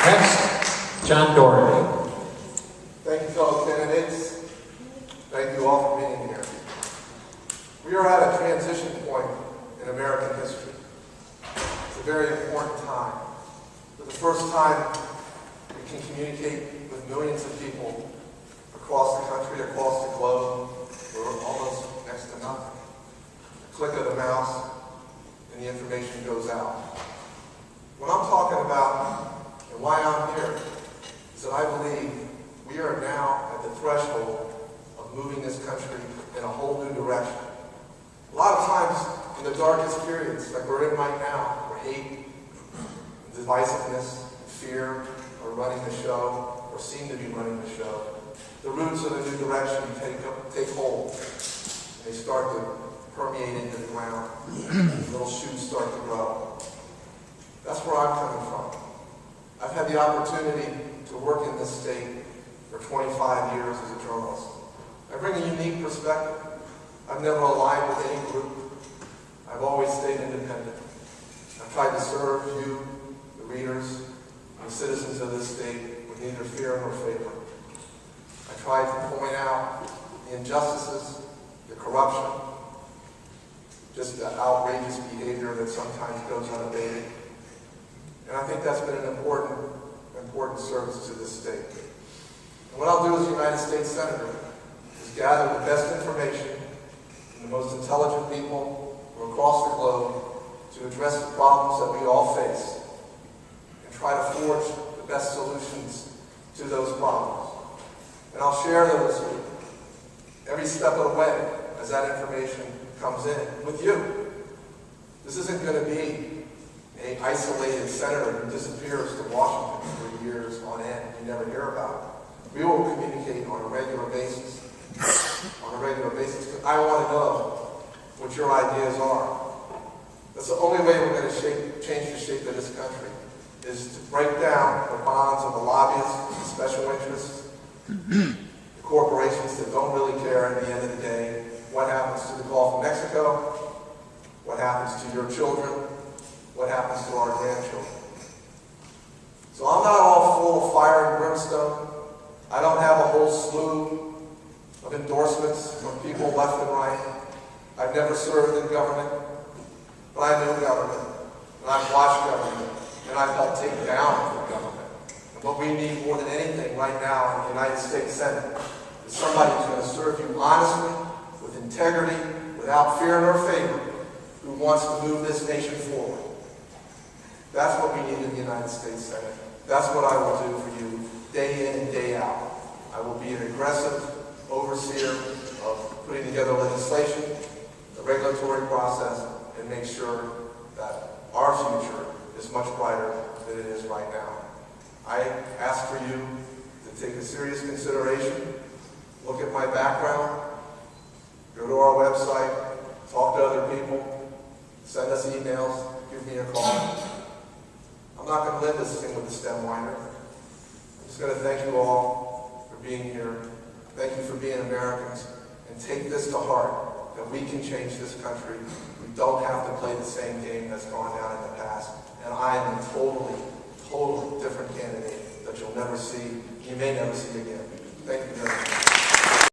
Next, John Dougherty. Thank you, fellow candidates. Thank you all for being here. We are at a transition point in American history. It's a very important time. For the first time, we can communicate with millions of people across the country, across the globe, for almost next to nothing. A click of the mouse, and the information goes out. What I'm talking about, and why I'm here, is that I believe we are now at the threshold of moving this country in a whole new direction. A lot of times, in the darkest periods, like we're in right now, where hate, divisiveness, fear are running the show, or seem to be running the show, the roots of the new direction take hold. They start to permeate into the ground. Little shoots start to grow. That's where I'm coming from. I've had the opportunity to work in this state for 25 years as a journalist. I bring a unique perspective. I've never aligned with any group. I've always stayed independent. I've tried to serve you, the readers, the citizens of this state with neither fear nor favor. I tried to point out the injustices, the corruption, just the outrageous behavior that sometimes goes unabated. And I think that's been an important service to this state. And what I'll do as a United States Senator is gather the best information from the most intelligent people from across the globe to address the problems that we all face and try to forge the best solutions to those problems. And I'll share those every step of the way as that information comes in with you. This isn't going to be an isolated senator who disappears to Washington for years on end. You never hear about it. We will communicate on a regular basis. Because I want to know what your ideas are. That's the only way we're going to change the shape of this country, is to break down the bonds of the lobbyists, the special interests, the corporations that don't really care at the end of the day what happens to the Gulf of Mexico, what happens to your children, what happens to our grandchildren. So I'm not all full of fire and brimstone. I don't have a whole slew of endorsements from people left and right. I've never served in government, but I know government, and I've watched government, and I've helped take down the government. And what we need more than anything right now in the United States Senate is somebody who's going to serve you honestly, with integrity, without fear nor favor, who wants to move this nation forward. That's what we need in the United States Senate. That's what I will do for you day in and day out. I will be an aggressive overseer of putting together legislation, the regulatory process, and make sure that our future is much brighter than it is right now. I ask for you to take a serious consideration, look at my background, go to our website, talk to other people, send us emails, give me a call. I'm not going to live this thing with a stem winder. I'm just going to thank you all for being here. Thank you for being Americans. And take this to heart, that we can change this country. We don't have to play the same game that's gone down in the past. And I am a totally different candidate that you'll never see, you may never see again. Thank you very much.